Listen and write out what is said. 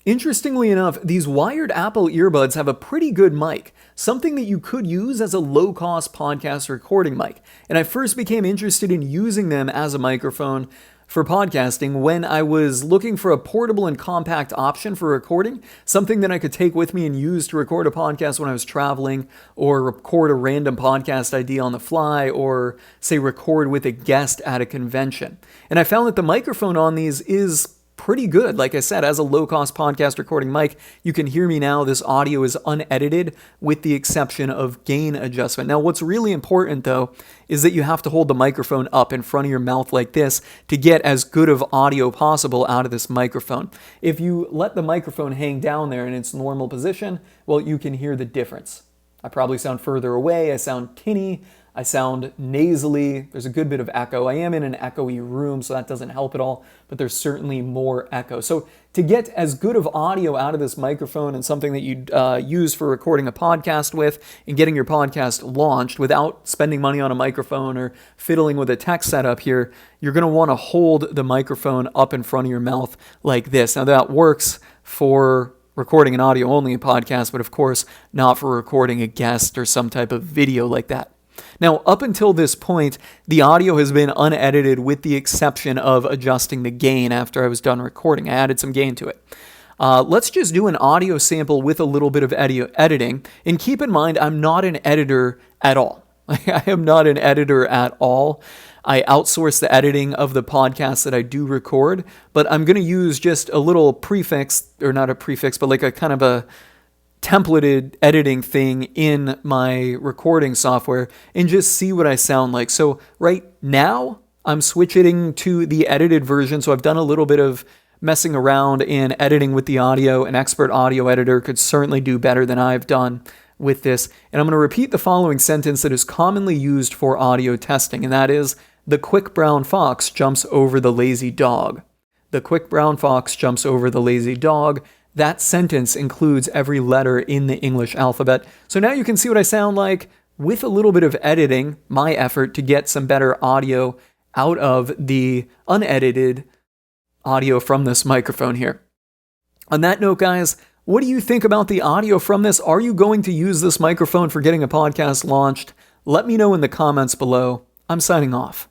Interestingly enough, these wired Apple earbuds have a pretty good mic, something that you could use as a low-cost podcast recording mic. And I first became interested in using them as a microphone for podcasting when I was looking for a portable and compact option for recording, something that I could take with me and use to record a podcast when I was traveling, or record a random podcast idea on the fly, or say record with a guest at a convention. And I found that the microphone on these is pretty good. Like I said, as a low-cost podcast recording mic, you can hear me now. This audio is unedited with the exception of gain adjustment. Now, what's really important, though, is that you have to hold the microphone up in front of your mouth like this to get as good of audio possible out of this microphone. If you let the microphone hang down there in its normal position, well, you can hear the difference. I probably sound further away. I sound tinny. I sound nasally. There's a good bit of echo. I am in an echoey room, so that doesn't help at all, but there's certainly more echo. So to get as good of audio out of this microphone and something that you'd use for recording a podcast with and getting your podcast launched without spending money on a microphone or fiddling with a tech setup here, you're going to want to hold the microphone up in front of your mouth like this. Now that works for recording an audio-only podcast, but of course not for recording a guest or some type of video like that. Now, up until this point, the audio has been unedited with the exception of adjusting the gain after I was done recording. I added some gain to it. Let's just do an audio sample with a little bit of editing. And keep in mind, I'm not an editor at all. I am not an editor at all. I outsource the editing of the podcasts that I do record, but I'm going to use just a little prefix, or not a prefix, but like a kind of a templated editing thing in my recording software and just see what I sound like. So right now I'm switching to the edited version. So I've done a little bit of messing around in editing with the audio. An expert audio editor could certainly do better than I've done with this. And I'm going to repeat the following sentence that is commonly used for audio testing. And that is, the quick brown fox jumps over the lazy dog. The quick brown fox jumps over the lazy dog. That sentence includes every letter in the English alphabet. So now you can see what I sound like with a little bit of editing, my effort to get some better audio out of the unedited audio from this microphone here. On that note, guys, what do you think about the audio from this? Are you going to use this microphone for getting a podcast launched? Let me know in the comments below. I'm signing off.